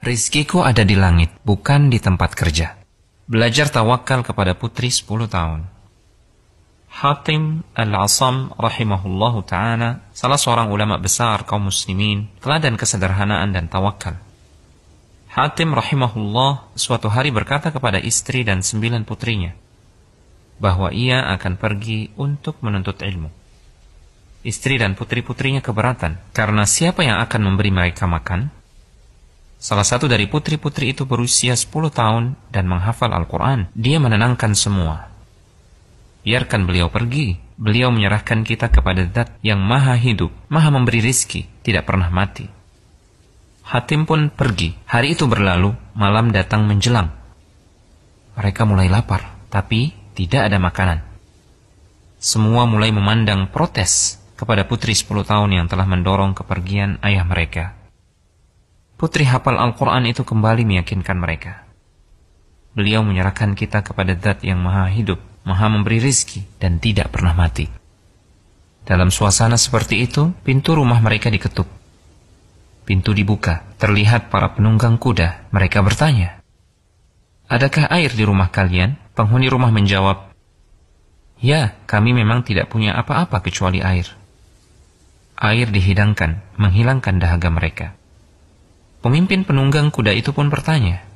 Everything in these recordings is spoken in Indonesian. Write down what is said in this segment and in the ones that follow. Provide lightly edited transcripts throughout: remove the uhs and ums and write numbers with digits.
Rizkiku ada di langit, bukan di tempat kerja. Belajar tawakal kepada putri 10 tahun. Hatim Al-Asam rahimahullahu ta'ala, salah seorang ulama besar kaum muslimin, teladan kesederhanaan dan tawakal. Hatim rahimahullah suatu hari berkata kepada istri dan 9 putrinya, bahwa ia akan pergi untuk menuntut ilmu. Istri dan putri-putrinya keberatan, karena siapa yang akan memberi mereka makan? Salah satu dari putri-putri itu berusia 10 tahun dan menghafal Al-Quran. Dia menenangkan semua. Biarkan beliau pergi. Beliau menyerahkan kita kepada Zat yang maha hidup, maha memberi rizki, tidak pernah mati. Hatim pun pergi. Hari itu berlalu, malam datang menjelang. Mereka mulai lapar, tapi tidak ada makanan. Semua mulai memandang protes kepada putri 10 tahun yang telah mendorong kepergian ayah mereka. Putri hafal Al-Quran itu kembali meyakinkan mereka. Beliau menyerahkan kita kepada Zat yang maha hidup, maha memberi rizki, dan tidak pernah mati. Dalam suasana seperti itu, pintu rumah mereka diketuk. Pintu dibuka, terlihat para penunggang kuda. Mereka bertanya, "Adakah air di rumah kalian?" Penghuni rumah menjawab, "Ya, kami memang tidak punya apa-apa kecuali air." Air dihidangkan, menghilangkan dahaga mereka. Pemimpin penunggang kuda itu pun bertanya,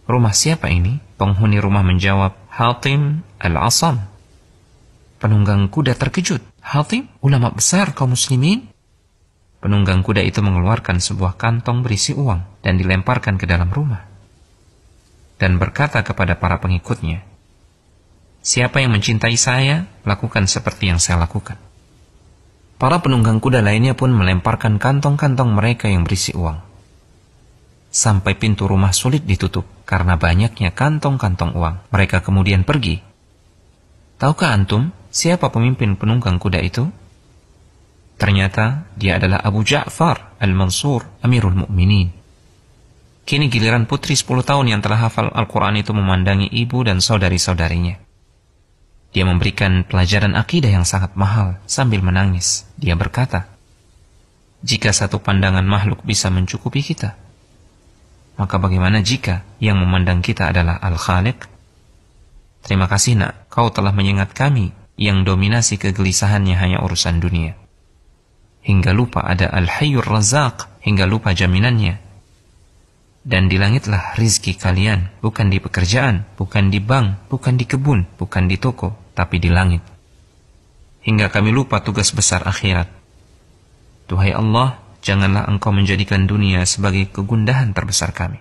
"Rumah siapa ini?" Penghuni rumah menjawab, "Hatim Al-Asam." Penunggang kuda terkejut. "Hatim, ulama besar kaum muslimin?" Penunggang kuda itu mengeluarkan sebuah kantong berisi uang dan dilemparkan ke dalam rumah. Dan berkata kepada para pengikutnya, "Siapa yang mencintai saya, lakukan seperti yang saya lakukan." Para penunggang kuda lainnya pun melemparkan kantong-kantong mereka yang berisi uang. Sampai pintu rumah sulit ditutup karena banyaknya kantong-kantong uang. Mereka kemudian pergi. Tahukah antum siapa pemimpin penunggang kuda itu? Ternyata dia adalah Abu Ja'far Al-Mansur, Amirul Mukminin. Kini giliran putri 10 tahun yang telah hafal Al-Quran itu memandangi ibu dan saudari-saudarinya. Dia memberikan pelajaran akidah yang sangat mahal sambil menangis. Dia berkata, "Jika satu pandangan makhluk bisa mencukupi kita, maka bagaimana jika yang memandang kita adalah Al-Khaliq? Terima kasih nak, kau telah mengingat kami yang dominasi kegelisahannya hanya urusan dunia. Hingga lupa ada Al-Hayyur Razzaq, hingga lupa jaminannya. Dan di langitlah rizki kalian, bukan di pekerjaan, bukan di bank, bukan di kebun, bukan di toko, tapi di langit. Hingga kami lupa tugas besar akhirat. Duhai Allah, janganlah engkau menjadikan dunia sebagai kegundahan terbesar kami."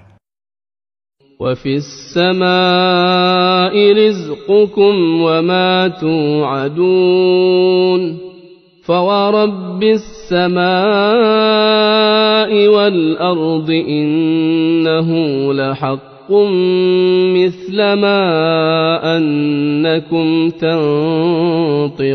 وَفِي السَّمَاءِ رِزْقُكُمْ وَمَا تُوعَدُونَ فَوَرَبِّ السَّمَاءِ وَالْأَرْضِ إِنَّهُ لَحَقٌّ مِثْلَ مَا أَنَّكُمْ تَنطِقُونَ